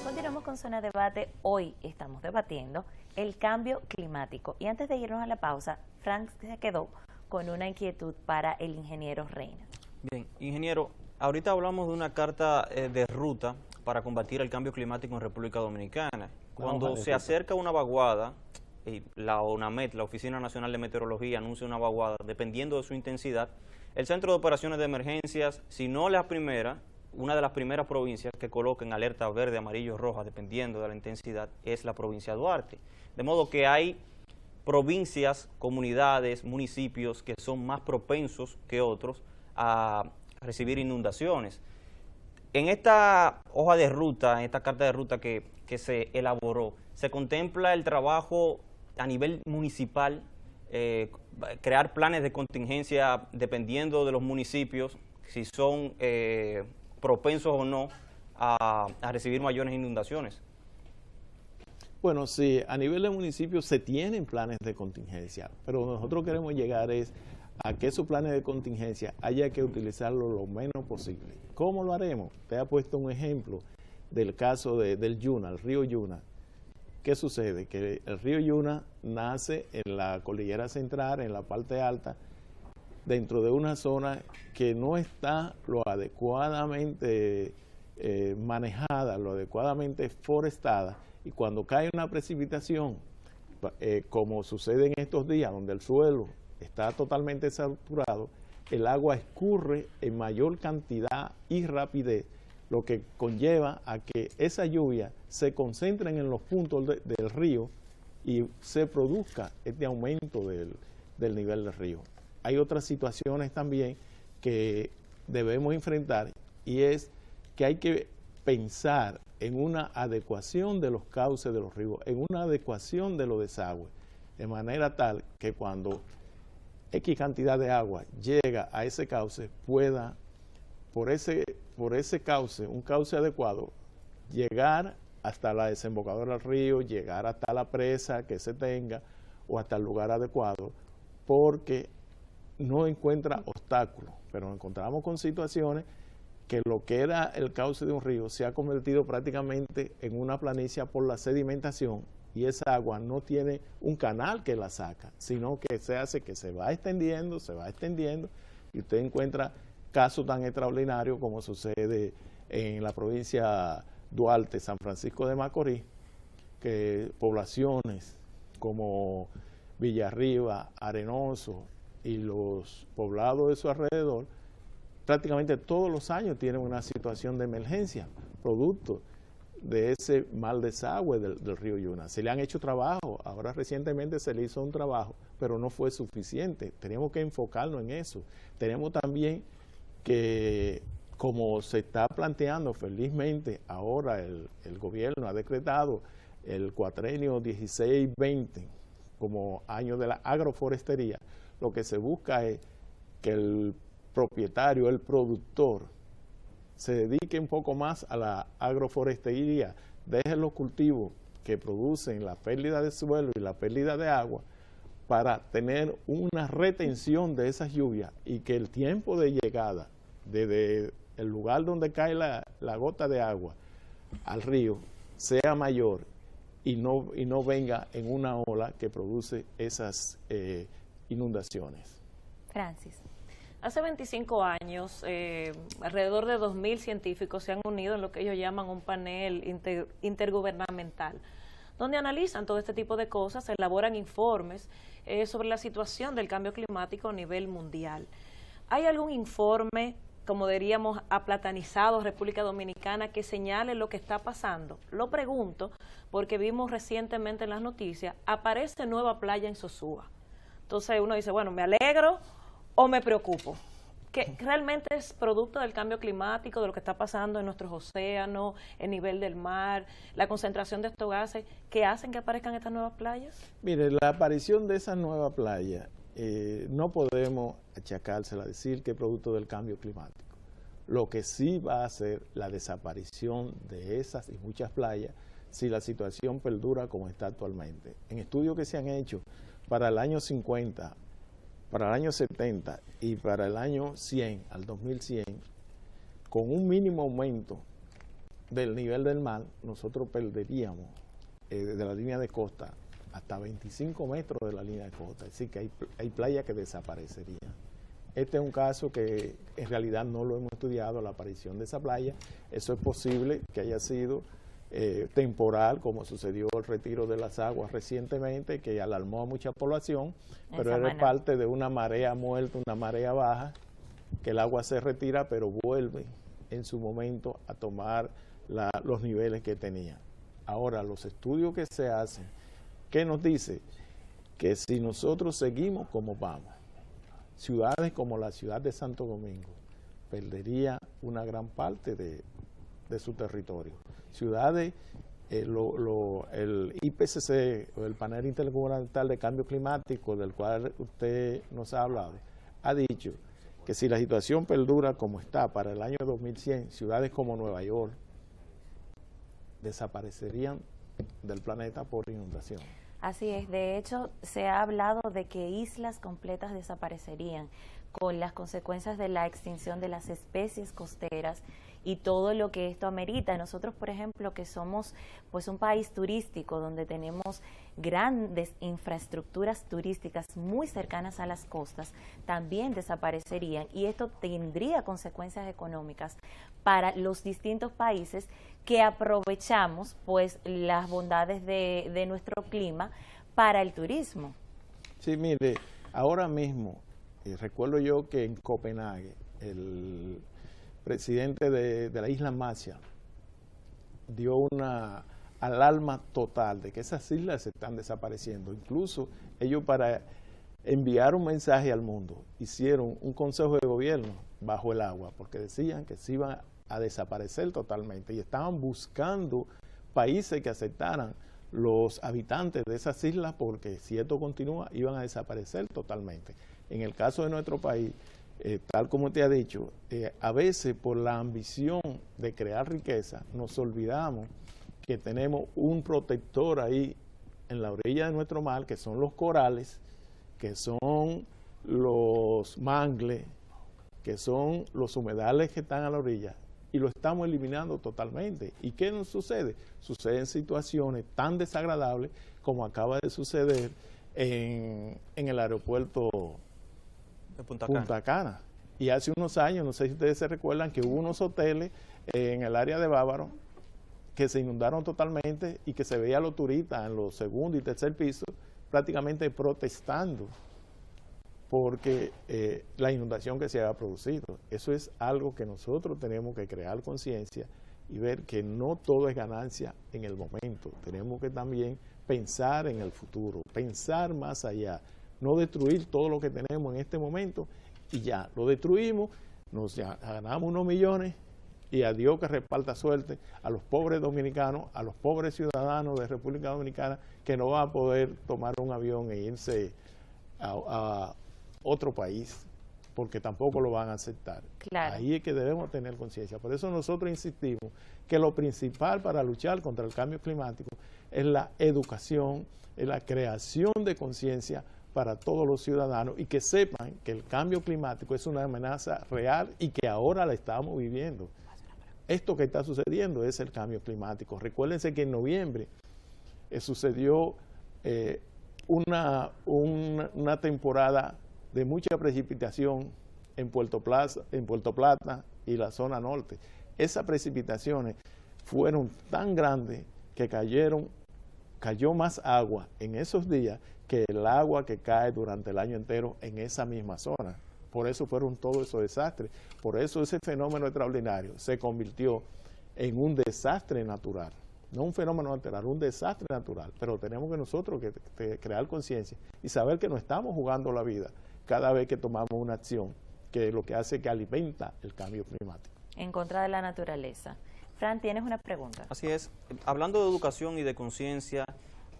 Continuamos con Zona Debate. Hoy estamos debatiendo el cambio climático. Y antes de irnos a la pausa, Frank se quedó con una inquietud para el ingeniero Reina. Bien, ingeniero, ahorita hablamos de una carta de ruta para combatir el cambio climático en República Dominicana. Cuando se acerca una vaguada, la ONAMET, la Oficina Nacional de Meteorología, anuncia una vaguada, dependiendo de su intensidad, el Centro de Operaciones de Emergencias, si no la primera, una de las primeras provincias que coloca en alerta verde, amarillo, roja, dependiendo de la intensidad, es la provincia de Duarte. De modo que hay provincias, comunidades, municipios que son más propensos que otros a recibir inundaciones. En esta hoja de ruta, en esta carta de ruta que se elaboró, se contempla el trabajo a nivel municipal, crear planes de contingencia dependiendo de los municipios, si son propensos o no a recibir mayores inundaciones. Bueno, sí, a nivel de municipios se tienen planes de contingencia, pero nosotros queremos llegar a que esos planes de contingencia haya que utilizarlos lo menos posible. ¿Cómo lo haremos? Te ha puesto un ejemplo del caso del Yuna, el río Yuna. ¿Qué sucede? Que el río Yuna nace en la cordillera central, en la parte alta, dentro de una zona que no está lo adecuadamente manejada, lo adecuadamente forestada, y cuando cae una precipitación, como sucede en estos días, donde el suelo está totalmente saturado, el agua escurre en mayor cantidad y rapidez, lo que conlleva a que esa lluvia se concentre en los puntos del río y se produzca este aumento del nivel del río. Hay otras situaciones también que debemos enfrentar, y es que hay que pensar en una adecuación de los cauces de los ríos, en una adecuación de los desagües, de manera tal que cuando X cantidad de agua llega a ese cauce, pueda, por ese cauce, un cauce adecuado, llegar hasta la desembocadura del río, llegar hasta la presa que se tenga o hasta el lugar adecuado, porque no encuentra obstáculos, pero nos encontramos con situaciones que lo que era el cauce de un río se ha convertido prácticamente en una planicie por la sedimentación, y esa agua no tiene un canal que la saca, sino que se hace que se va extendiendo, y usted encuentra casos tan extraordinarios como sucede en la provincia Duarte, San Francisco de Macorís, que poblaciones como Villarriba, Arenoso y los poblados de su alrededor, prácticamente todos los años tienen una situación de emergencia, producto de ese mal desagüe del río Yuna. Se le han hecho trabajo, ahora recientemente se le hizo un trabajo, pero no fue suficiente. Tenemos que enfocarnos en eso. Tenemos también que, como se está planteando felizmente, ahora el gobierno ha decretado el cuatrenio 16-20 como año de la agroforestería. Lo que se busca es que el propietario, el productor, se dedique un poco más a la agroforestería, deje los cultivos que producen la pérdida de suelo y la pérdida de agua, para tener una retención de esas lluvias, y que el tiempo de llegada desde el lugar donde cae la gota de agua al río sea mayor y no venga en una ola que produce esas inundaciones. Francis. Hace 25 años, alrededor de 2.000 científicos se han unido en lo que ellos llaman un panel intergubernamental, donde analizan todo este tipo de cosas, elaboran informes sobre la situación del cambio climático a nivel mundial. ¿Hay algún informe, como diríamos, aplatanizado República Dominicana, que señale lo que está pasando? Lo pregunto porque vimos recientemente en las noticias, aparece nueva playa en Sosúa. Entonces uno dice, bueno, ¿me alegro o me preocupo? Que realmente es producto del cambio climático, de lo que está pasando en nuestros océanos, el nivel del mar, la concentración de estos gases, que hacen que aparezcan estas nuevas playas. Mire, la aparición de esas nuevas playas no podemos achacársela, decir que es producto del cambio climático. Lo que sí va a hacer la desaparición de esas y muchas playas si la situación perdura como está actualmente. En estudios que se han hecho para el año 50, para el año 70 y para el año 100, al 2100, con un mínimo aumento del nivel del mar, nosotros perderíamos de la línea de costa hasta 25 metros de la línea de costa. Es decir, que hay playas que desaparecerían. Este es un caso que en realidad no lo hemos estudiado, la aparición de esa playa. Eso es posible que haya sido temporal, como sucedió el retiro de las aguas recientemente, que alarmó a mucha población, pero era parte de una marea muerta, una marea baja, que el agua se retira, pero vuelve en su momento a tomar los niveles que tenía. Ahora, los estudios que se hacen, ¿qué nos dice? Que si nosotros seguimos como vamos, ciudades como la ciudad de Santo Domingo perdería una gran parte de su territorio. Ciudades, el IPCC, o el Panel Intergubernamental de Cambio Climático, del cual usted nos ha hablado, ha dicho que si la situación perdura como está para el año 2100, ciudades como Nueva York desaparecerían del planeta por inundación. Así es, de hecho se ha hablado de que islas completas desaparecerían con las consecuencias de la extinción de las especies costeras y todo lo que esto amerita. Nosotros, por ejemplo, que somos pues un país turístico donde tenemos grandes infraestructuras turísticas muy cercanas a las costas, también desaparecerían, y esto tendría consecuencias económicas para los distintos países que aprovechamos pues las bondades de nuestro clima para el turismo. Sí, mire, ahora mismo recuerdo yo que en Copenhague el presidente de la isla Masha dio una alarma total de que esas islas se están desapareciendo. Incluso ellos, para enviar un mensaje al mundo, hicieron un consejo de gobierno bajo el agua, porque decían que se iban a desaparecer totalmente y estaban buscando países que aceptaran los habitantes de esas islas, porque si esto continúa iban a desaparecer totalmente. En el caso de nuestro país, tal como te ha dicho, a veces por la ambición de crear riqueza nos olvidamos que tenemos un protector ahí en la orilla de nuestro mar, que son los corales, que son los mangles, que son los humedales que están a la orilla, y lo estamos eliminando totalmente. ¿Y qué nos sucede? Suceden situaciones tan desagradables como acaba de suceder en el aeropuerto de Punta Cana. Y hace unos años, no sé si ustedes se recuerdan, que hubo unos hoteles en el área de Bávaro que se inundaron totalmente y que se veía a los turistas en los segundo y tercer piso prácticamente protestando porque la inundación que se había producido. Eso es algo que nosotros tenemos que crear conciencia y ver que no todo es ganancia en el momento. Tenemos que también pensar en el futuro, pensar más allá, no destruir todo lo que tenemos en este momento y ya, lo destruimos, nos ganamos unos millones y a Dios que reparta suerte a los pobres dominicanos, a los pobres ciudadanos de República Dominicana que no van a poder tomar un avión e irse a otro país porque tampoco lo van a aceptar. Claro. Ahí es que debemos tener conciencia. Por eso nosotros insistimos que lo principal para luchar contra el cambio climático es la educación, es la creación de conciencia para todos los ciudadanos y que sepan que el cambio climático es una amenaza real y que ahora la estamos viviendo. Esto que está sucediendo es el cambio climático. Recuérdense que en noviembre sucedió una temporada de mucha precipitación en Puerto Plata y la zona norte. Esas precipitaciones fueron tan grandes que cayó más agua en esos días que el agua que cae durante el año entero en esa misma zona. Por eso fueron todos esos desastres. Por eso ese fenómeno extraordinario se convirtió en un desastre natural. No un fenómeno natural, un desastre natural. Pero tenemos que nosotros que crear conciencia y saber que no estamos jugando la vida cada vez que tomamos una acción que lo que hace es que alimenta el cambio climático. En contra de la naturaleza. Fran, ¿tienes una pregunta? Así es. Hablando de educación y de conciencia,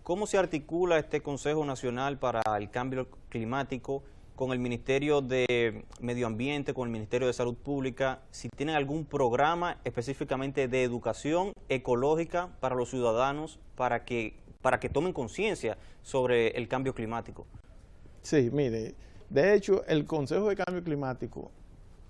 ¿cómo se articula este Consejo Nacional para el Cambio Climático con el Ministerio de Medio Ambiente, con el Ministerio de Salud Pública, si tienen algún programa específicamente de educación ecológica para los ciudadanos para que tomen conciencia sobre el cambio climático. Sí, mire, de hecho el Consejo de Cambio Climático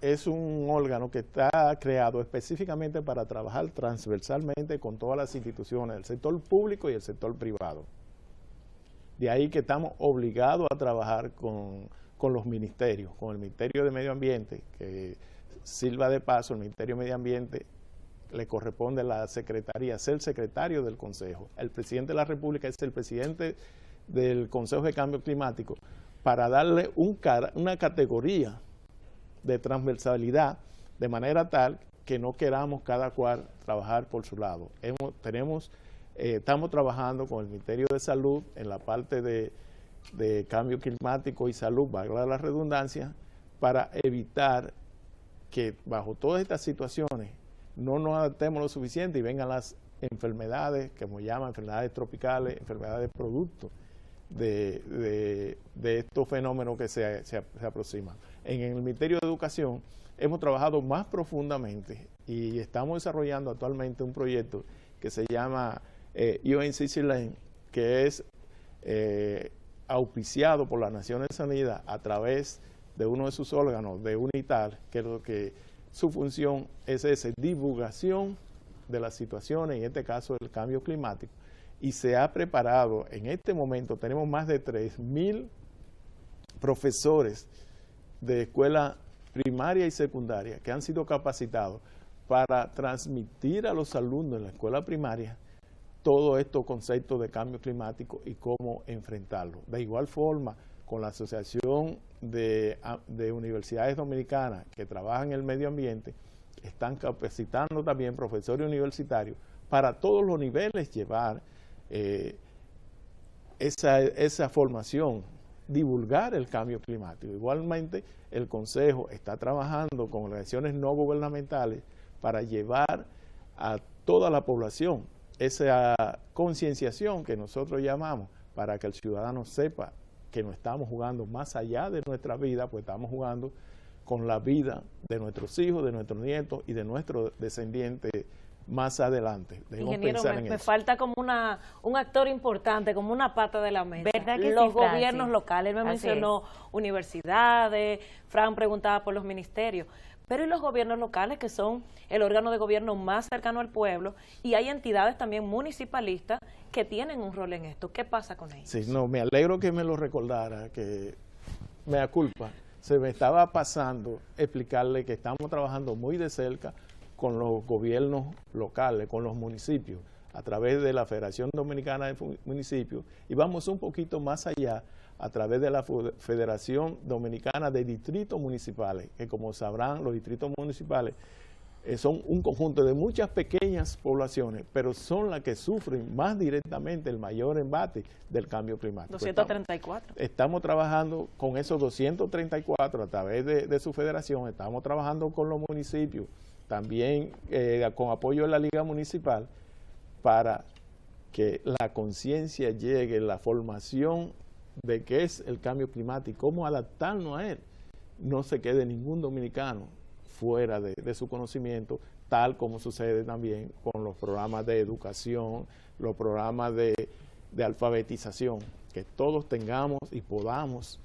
es un órgano que está creado específicamente para trabajar transversalmente con todas las instituciones del sector público y el sector privado. De ahí que estamos obligados a trabajar con los ministerios, con el Ministerio de Medio Ambiente, que sirva de paso, el Ministerio de Medio Ambiente le corresponde a la Secretaría ser secretario del Consejo. El presidente de la República es el presidente del Consejo de Cambio Climático, para darle una categoría de transversalidad, de manera tal que no queramos cada cual trabajar por su lado. Estamos trabajando con el Ministerio de Salud en la parte de cambio climático y salud, valga la redundancia, para evitar que bajo todas estas situaciones no nos adaptemos lo suficiente y vengan las enfermedades, que se llaman enfermedades tropicales, enfermedades producto de estos fenómenos que se aproximan. En el Ministerio de Educación hemos trabajado más profundamente y estamos desarrollando actualmente un proyecto que se llama UNCC Lane, que es auspiciado por las Naciones Unidas a través de uno de sus órganos, de UNITAR, que su función es divulgación de las situaciones, en este caso del cambio climático, y se ha preparado, en este momento tenemos más de 3.000 profesores de escuela primaria y secundaria que han sido capacitados para transmitir a los alumnos en la escuela primaria todos estos conceptos de cambio climático y cómo enfrentarlo. De igual forma, con la Asociación de Universidades Dominicanas que trabajan en el medio ambiente, están capacitando también profesores universitarios para todos los niveles llevar esa formación, divulgar el cambio climático. Igualmente, el Consejo está trabajando con organizaciones no gubernamentales para llevar a toda la población esa concienciación que nosotros llamamos, para que el ciudadano sepa que no estamos jugando más allá de nuestra vida, pues estamos jugando con la vida de nuestros hijos, de nuestros nietos y de nuestros descendientes más adelante. Debemos Ingeniero, pensar en me eso. falta como un actor importante, como una pata de la mesa. ¿Verdad que los sí, Francis? gobiernos locales, me Así mencionó universidades, Fran preguntaba por los ministerios, pero ¿y los gobiernos locales, que son el órgano de gobierno más cercano al pueblo? Y hay entidades también municipalistas que tienen un rol en esto. ¿Qué pasa con ellos? Sí, no, me alegro que me lo recordara, que me da culpa. Se me estaba pasando explicarle que estamos trabajando muy de cerca con los gobiernos locales, con los municipios, a través de la Federación Dominicana de Municipios, y vamos un poquito más allá a través de la Federación Dominicana de Distritos Municipales, que como sabrán, los distritos municipales son un conjunto de muchas pequeñas poblaciones, pero son las que sufren más directamente el mayor embate del cambio climático. 234. Estamos trabajando con esos 234 a través de su federación, estamos trabajando con los municipios, también con apoyo de la Liga Municipal, para que la conciencia llegue, la formación de qué es el cambio climático, cómo adaptarnos a él. No se quede ningún dominicano fuera de su conocimiento, tal como sucede también con los programas de educación, los programas de alfabetización, que todos tengamos y podamos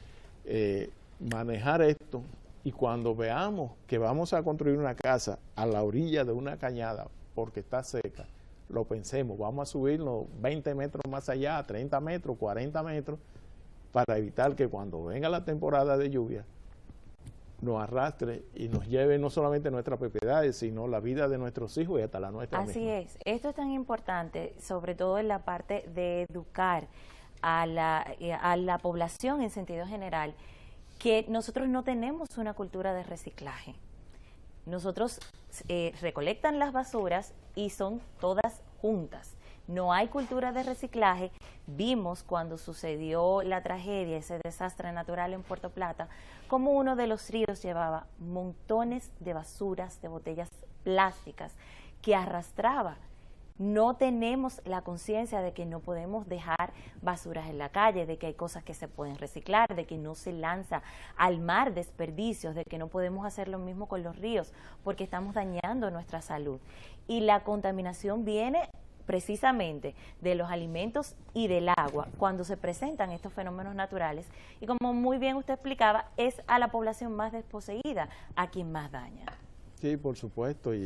manejar esto, y cuando veamos que vamos a construir una casa a la orilla de una cañada porque está seca, lo pensemos, vamos a subirnos 20 metros más allá, 30 metros, 40 metros, para evitar que cuando venga la temporada de lluvia nos arrastre y nos lleve no solamente nuestras propiedades, sino la vida de nuestros hijos y hasta la nuestra misma. Así es. Esto es tan importante, sobre todo en la parte de educar a la población en sentido general, que nosotros no tenemos una cultura de reciclaje. Nosotros recolectan las basuras y son todas juntas. No hay cultura de reciclaje. Vimos cuando sucedió la tragedia, ese desastre natural en Puerto Plata, como uno de los ríos llevaba montones de basuras, de botellas plásticas que arrastraba. No tenemos la conciencia de que no podemos dejar basuras en la calle, de que hay cosas que se pueden reciclar, de que no se lanza al mar desperdicios, de que no podemos hacer lo mismo con los ríos, porque estamos dañando nuestra salud. Y la contaminación viene precisamente de los alimentos y del agua cuando se presentan estos fenómenos naturales, y como muy bien usted explicaba, es a la población más desposeída a quien más daña. Sí, por supuesto, y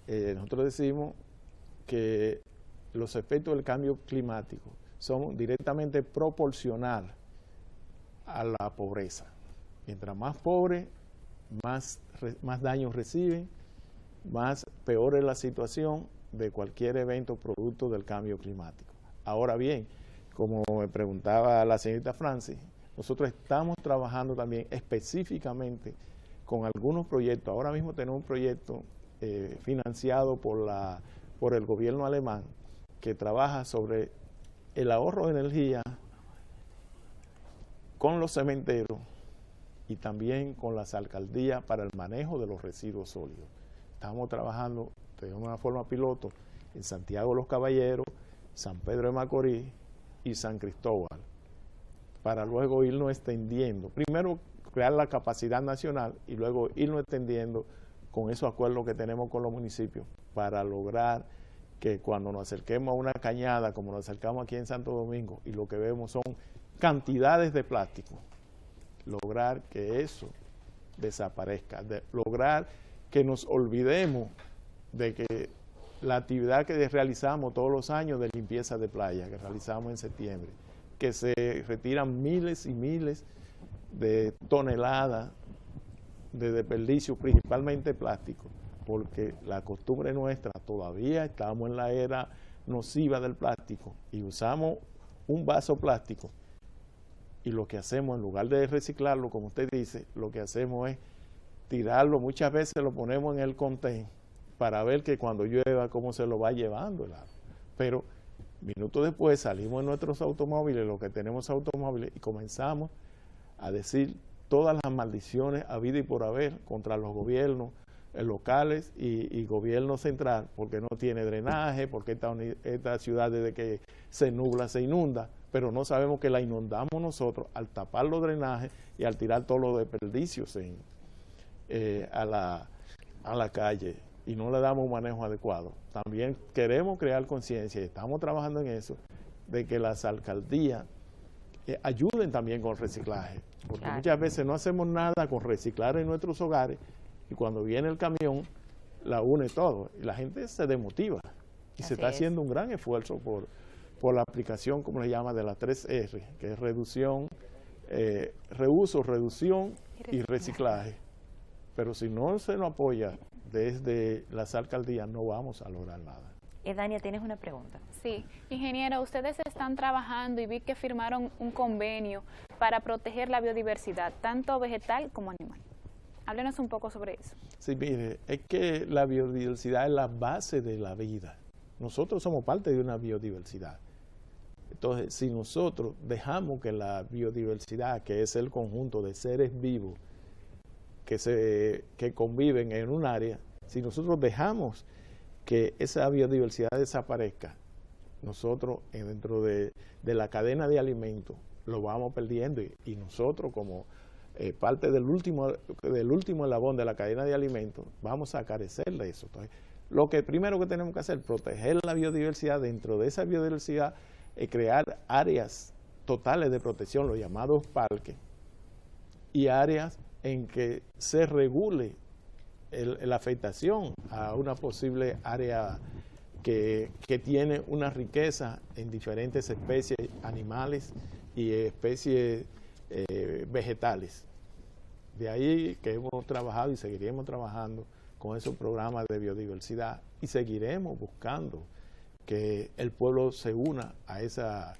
nosotros decimos que los efectos del cambio climático son directamente proporcional a la pobreza. Mientras más pobres, más daños reciben, más peor es la situación de cualquier evento producto del cambio climático. Ahora bien, como me preguntaba la señorita Francis, nosotros estamos trabajando también específicamente con algunos proyectos. Ahora mismo tenemos un proyecto financiado por el gobierno alemán que trabaja sobre el ahorro de energía con los cementeros y también con las alcaldías para el manejo de los residuos sólidos. Estamos trabajando de una forma piloto en Santiago de los Caballeros, San Pedro de Macorís y San Cristóbal, para luego irnos extendiendo. Primero crear la capacidad nacional y luego irnos extendiendo con esos acuerdos que tenemos con los municipios para lograr que cuando nos acerquemos a una cañada, como nos acercamos aquí en Santo Domingo, y lo que vemos son cantidades de plástico, lograr que eso desaparezca, lograr que nos olvidemos de que la actividad que realizamos todos los años de limpieza de playa, que realizamos en septiembre, que se retiran miles y miles de toneladas de desperdicio, principalmente plástico, porque la costumbre nuestra todavía estamos en la era nociva del plástico y usamos un vaso plástico y lo que hacemos en lugar de reciclarlo, como usted dice, lo que hacemos es tirarlo, muchas veces lo ponemos en el contenedor para ver que cuando llueva cómo se lo va llevando el agua. Pero minutos después salimos en nuestros automóviles, los que tenemos automóviles, y comenzamos a decir todas las maldiciones habidas y por haber contra los gobiernos locales y gobierno central, porque no tiene drenaje, porque esta ciudad desde que se nubla se inunda, pero no sabemos que la inundamos nosotros al tapar los drenajes y al tirar todos los desperdicios a la calle y no le damos un manejo adecuado. También queremos crear conciencia y estamos trabajando en eso, de que las alcaldías ayuden también con el reciclaje, porque muchas veces no hacemos nada con reciclar en nuestros hogares y cuando viene el camión la une todo y la gente se desmotiva y se está haciendo un gran esfuerzo por la aplicación, como le llama, de las 3R, que es reducción, reuso, reducción y reciclaje. Pero si no se nos apoya desde las alcaldías no vamos a lograr nada. Dania, ¿tienes una pregunta? Sí, ingeniera, ustedes están trabajando y vi que firmaron un convenio para proteger la biodiversidad, tanto vegetal como animal. Háblenos un poco sobre eso. Sí, mire, es que la biodiversidad es la base de la vida. Nosotros somos parte de una biodiversidad. Entonces, si nosotros dejamos que la biodiversidad, que es el conjunto de seres vivos que conviven en un área, si nosotros dejamos que esa biodiversidad desaparezca, nosotros dentro de la cadena de alimentos lo vamos perdiendo y nosotros como parte del último eslabón de la cadena de alimentos vamos a carecer de eso. Entonces, lo que primero que tenemos que hacer es proteger la biodiversidad. Dentro de esa biodiversidad crear áreas totales de protección, los llamados parques, y áreas en que se regule la afectación a una posible área que tiene una riqueza en diferentes especies animales y especies vegetales. De ahí que hemos trabajado y seguiremos trabajando con esos programas de biodiversidad y seguiremos buscando que el pueblo se una a esa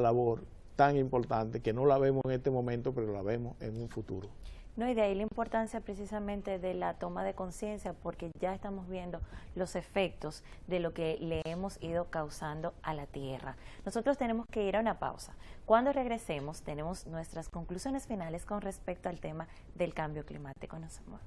labor tan importante que no la vemos en este momento, pero la vemos en un futuro. No, y de ahí la importancia precisamente de la toma de conciencia, porque ya estamos viendo los efectos de lo que le hemos ido causando a la tierra. Nosotros tenemos que ir a una pausa. Cuando regresemos, tenemos nuestras conclusiones finales con respecto al tema del cambio climático. Nos vemos.